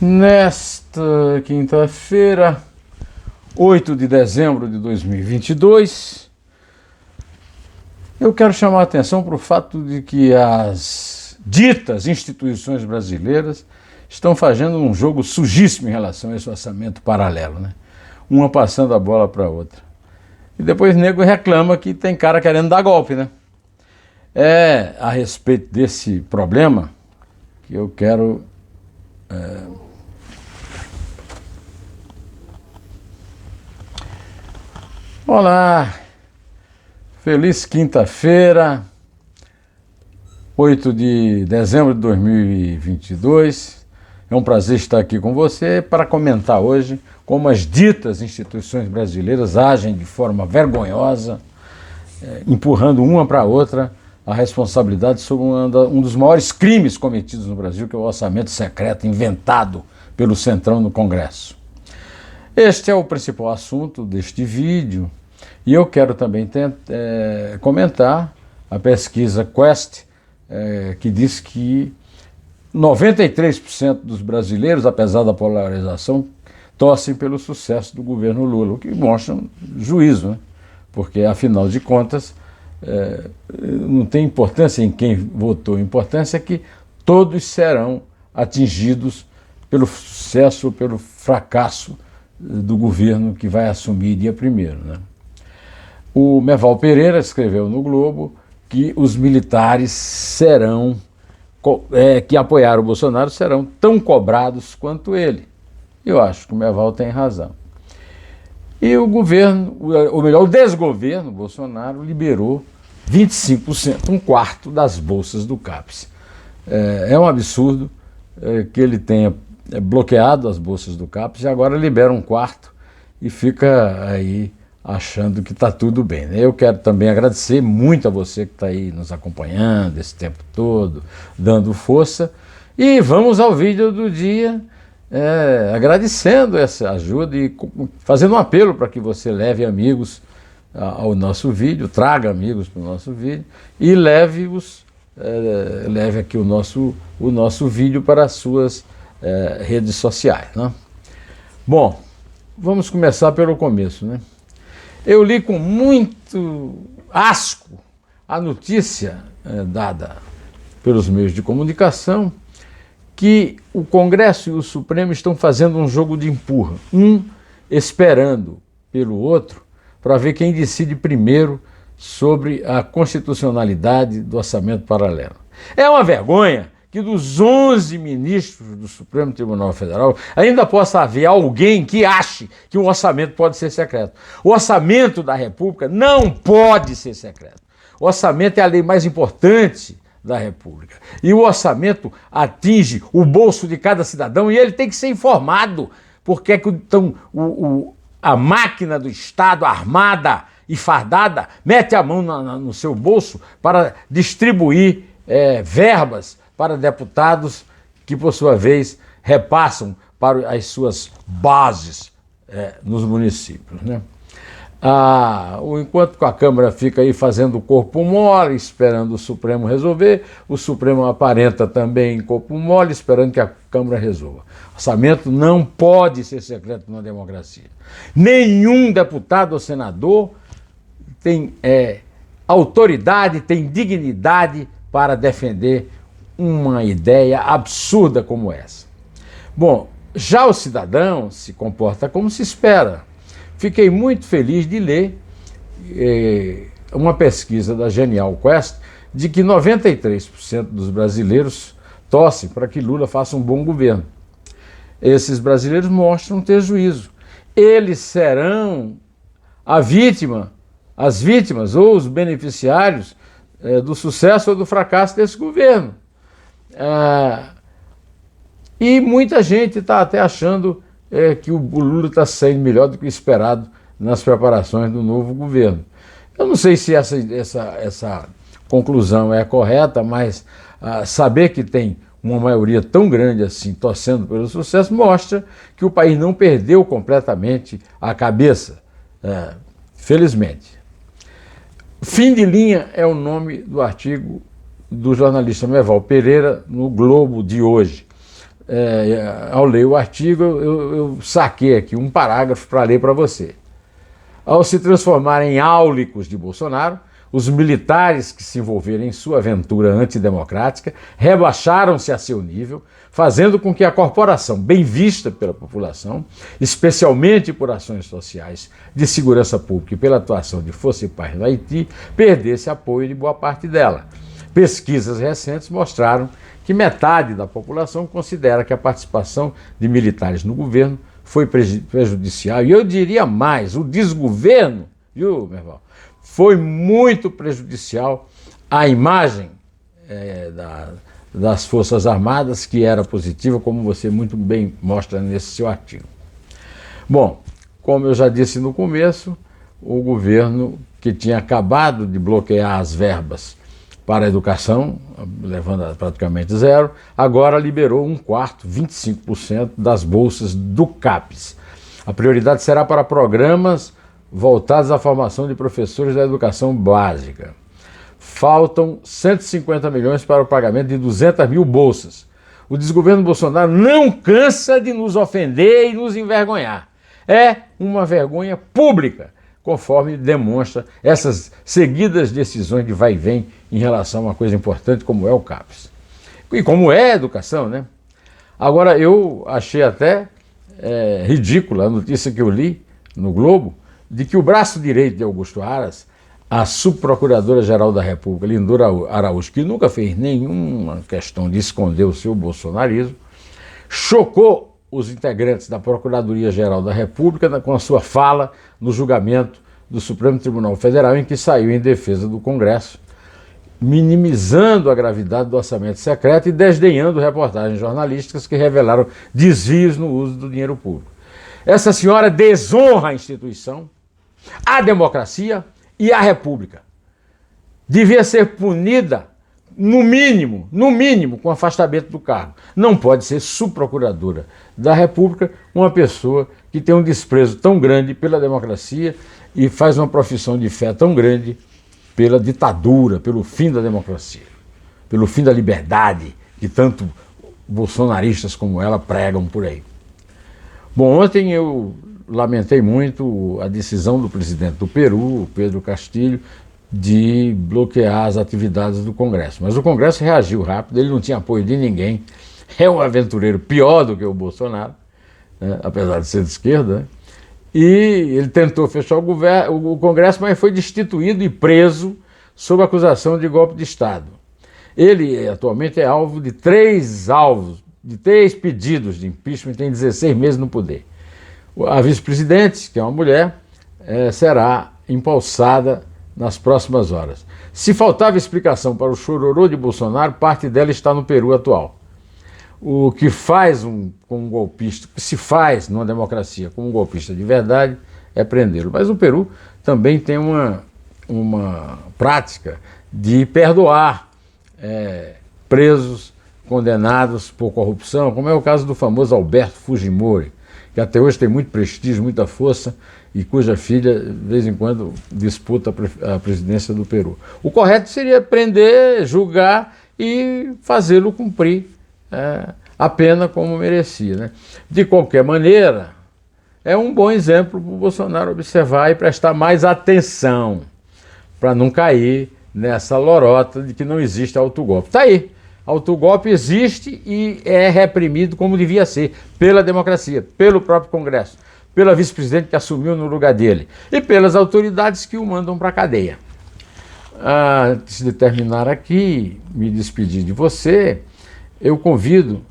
Nesta quinta-feira, 8 de dezembro de 2022, eu quero chamar a atenção para o fato de que as ditas instituições brasileiras estão fazendo um jogo sujíssimo em relação a esse orçamento paralelo, né? Uma passando a bola para a outra. E depois o nego reclama que tem cara querendo dar golpe, né? É a respeito desse problema que eu quero Olá, feliz quinta-feira, 8 de dezembro de 2022. É um prazer estar aqui com você para comentar hoje como as ditas instituições brasileiras agem de forma vergonhosa, empurrando uma para a outra a responsabilidade sobre um dos maiores crimes cometidos no Brasil, que é o orçamento secreto inventado pelo Centrão no Congresso. Este é o principal assunto deste vídeo e eu quero também comentar a pesquisa Quest, que diz que 93% dos brasileiros, apesar da polarização, torcem pelo sucesso do governo Lula, o que mostra um juízo, né? Porque, afinal de contas, não tem importância em quem votou, a importância é que todos serão atingidos pelo sucesso ou pelo fracasso do governo que vai assumir dia 1º, né? O Merval Pereira escreveu no Globo que os militares que apoiaram o Bolsonaro serão tão cobrados quanto ele. Eu acho que o Merval tem razão. E o governo, ou melhor, o desgoverno Bolsonaro liberou 25%, um quarto das bolsas do CAPES. É um absurdo que ele tenha bloqueado as bolsas do CAPES e agora libera um quarto e fica aí achando que está tudo bem, né? Eu quero também agradecer muito a você que está aí nos acompanhando esse tempo todo, dando força. E vamos ao vídeo do dia, agradecendo essa ajuda e fazendo um apelo para que você leve amigos ao nosso vídeo, traga amigos para o nosso vídeo e leve aqui o nosso vídeo para as suas redes sociais, né? Bom, vamos começar pelo começo, né? Eu li com muito asco a notícia dada pelos meios de comunicação que o Congresso e o Supremo estão fazendo um jogo de empurra, um esperando pelo outro para ver quem decide primeiro sobre a constitucionalidade do orçamento paralelo. É uma vergonha que dos 11 ministros do Supremo Tribunal Federal ainda possa haver alguém que ache que o orçamento pode ser secreto. O orçamento da República não pode ser secreto. O orçamento é a lei mais importante da República. E o orçamento atinge o bolso de cada cidadão e ele tem que ser informado. Porque então a máquina do Estado armada e fardada mete a mão no seu bolso para distribuir verbas para deputados que, por sua vez, repassam para as suas bases nos municípios, né? Enquanto a Câmara fica aí fazendo corpo mole, esperando o Supremo resolver, o Supremo aparenta também corpo mole, esperando que a Câmara resolva. Orçamento não pode ser secreto na democracia. Nenhum deputado ou senador tem autoridade, tem dignidade para defender uma ideia absurda como essa. Bom, já o cidadão se comporta como se espera. Fiquei muito feliz de ler uma pesquisa da Genial Quest de que 93% dos brasileiros torcem para que Lula faça um bom governo. Esses brasileiros mostram ter juízo. Eles serão as vítimas ou os beneficiários do sucesso ou do fracasso desse governo. E muita gente está até achando que o Lula está saindo melhor do que o esperado nas preparações do novo governo. Eu não sei se essa conclusão é correta, mas saber que tem uma maioria tão grande assim torcendo pelo sucesso mostra que o país não perdeu completamente a cabeça, felizmente. Fim de linha é o nome do artigo do jornalista Merval Pereira no Globo de hoje. ao ler o artigo, eu saquei aqui um parágrafo para ler para você. Ao se transformarem em áulicos de Bolsonaro, os militares que se envolveram em sua aventura antidemocrática rebaixaram-se a seu nível, fazendo com que a corporação, bem vista pela população, especialmente por ações sociais de segurança pública e pela atuação de Força e Paz no Haiti, perdesse apoio de boa parte dela. Pesquisas recentes mostraram que metade da população considera que a participação de militares no governo foi prejudicial. E eu diria mais, o desgoverno, viu, meu irmão, foi muito prejudicial à imagem das Forças Armadas, que era positiva, como você muito bem mostra nesse seu artigo. Bom, como eu já disse no começo, o governo, que tinha acabado de bloquear as verbas para a educação, levando a praticamente zero, agora liberou 1/4, 25% das bolsas do CAPES. A prioridade será para programas voltados à formação de professores da educação básica. Faltam 150 milhões para o pagamento de 200 mil bolsas. O desgoverno Bolsonaro não cansa de nos ofender e nos envergonhar. É uma vergonha pública, conforme demonstra essas seguidas decisões de vai e vem em relação a uma coisa importante como é o CAPES. E como é a educação, né? Agora, eu achei até ridícula a notícia que eu li no Globo, de que o braço direito de Augusto Aras, a subprocuradora-geral da República, Lindora Araújo, que nunca fez nenhuma questão de esconder o seu bolsonarismo, chocou os integrantes da Procuradoria-Geral da República com a sua fala no julgamento do Supremo Tribunal Federal, em que saiu em defesa do Congresso, minimizando a gravidade do orçamento secreto e desdenhando reportagens jornalísticas que revelaram desvios no uso do dinheiro público. Essa senhora desonra a instituição, a democracia e a República. Devia ser punida, no mínimo, com afastamento do cargo. Não pode ser subprocuradora da República uma pessoa que tem um desprezo tão grande pela democracia e faz uma profissão de fé tão grande pela ditadura, pelo fim da democracia, pelo fim da liberdade que tanto bolsonaristas como ela pregam por aí. Bom, ontem eu lamentei muito a decisão do presidente do Peru, Pedro Castillo, de bloquear as atividades do Congresso. Mas o Congresso reagiu rápido, ele não tinha apoio de ninguém, é um aventureiro pior do que o Bolsonaro, né, apesar de ser de esquerda, né? E ele tentou fechar o Congresso, mas foi destituído e preso sob acusação de golpe de Estado. Ele atualmente é alvo de três pedidos de impeachment, tem 16 meses no poder. A vice-presidente, que é uma mulher, será empossada nas próximas horas. Se faltava explicação para o chororô de Bolsonaro, parte dela está no Peru atual. O que faz com um golpista, que se faz numa democracia com um golpista de verdade, é prendê-lo. Mas o Peru também tem uma prática de perdoar presos condenados por corrupção, como é o caso do famoso Alberto Fujimori, que até hoje tem muito prestígio, muita força, e cuja filha, de vez em quando, disputa a presidência do Peru. O correto seria prender, julgar e fazê-lo cumprir a pena como merecia, né? De qualquer maneira, é um bom exemplo para o Bolsonaro observar e prestar mais atenção, para não cair nessa lorota de que não existe autogolpe. Está aí. Autogolpe existe e é reprimido como devia ser, pela democracia, pelo próprio Congresso, pela vice-presidente que assumiu no lugar dele e pelas autoridades que o mandam para a cadeia. Antes de terminar aqui, me despedir de você, eu convido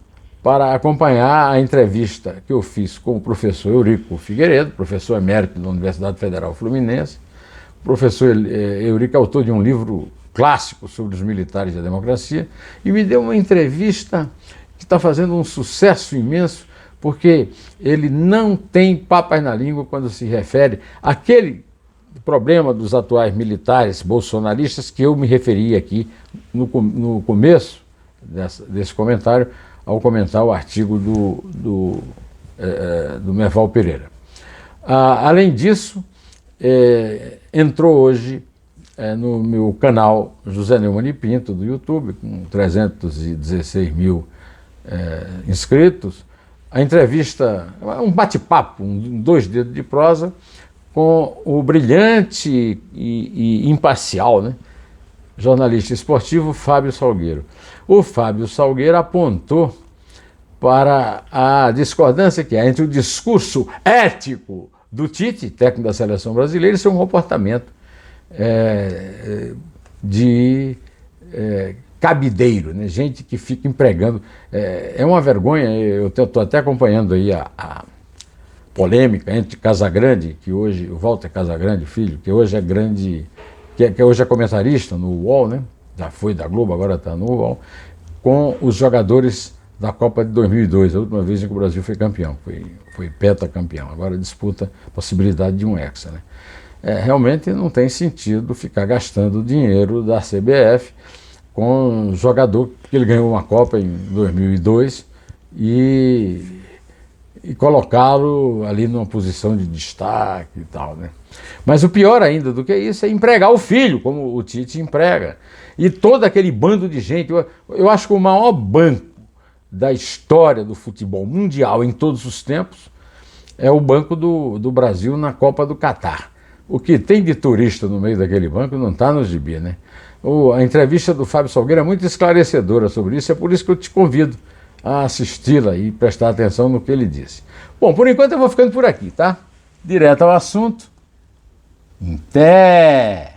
para acompanhar a entrevista que eu fiz com o professor Eurico Figueiredo, professor emérito da Universidade Federal Fluminense. O professor Eurico é autor de um livro clássico sobre os militares e a democracia, e me deu uma entrevista que está fazendo um sucesso imenso, porque ele não tem papas na língua quando se refere àquele problema dos atuais militares bolsonaristas que eu me referi aqui no começo desse comentário, ao comentar o artigo do Merval Pereira. Além disso, entrou hoje no meu canal José Neumann e Pinto do YouTube, com 316 mil inscritos, a entrevista, um bate-papo, 2 dedos de prosa, com o brilhante e imparcial, né, jornalista esportivo Fábio Salgueiro. O Fábio Salgueiro apontou para a discordância que há entre o discurso ético do Tite, técnico da seleção brasileira, e seu comportamento cabideiro, né? Gente que fica empregando. É uma vergonha, eu estou até acompanhando aí a polêmica entre Casagrande, que hoje, o Walter Casagrande, filho, que hoje é grande, que hoje é comentarista no UOL, né? Já foi da Globo, agora está no UOL, com os jogadores da Copa de 2002, a última vez em que o Brasil foi campeão, foi pentacampeão, agora disputa a possibilidade de um hexa, né? Realmente não tem sentido ficar gastando dinheiro da CBF com um jogador que ele ganhou uma Copa em 2002 e colocá-lo ali numa posição de destaque e tal, né? Mas o pior ainda do que isso é empregar o filho, como o Tite emprega. E todo aquele bando de gente, eu acho que o maior banco da história do futebol mundial em todos os tempos é o banco do Brasil na Copa do Catar. O que tem de turista no meio daquele banco não está no gibi, né? A entrevista do Fábio Salgueiro é muito esclarecedora sobre isso, é por isso que eu te convido a assisti-la e prestar atenção no que ele disse. Bom, por enquanto eu vou ficando por aqui, tá? Direto ao assunto. Até!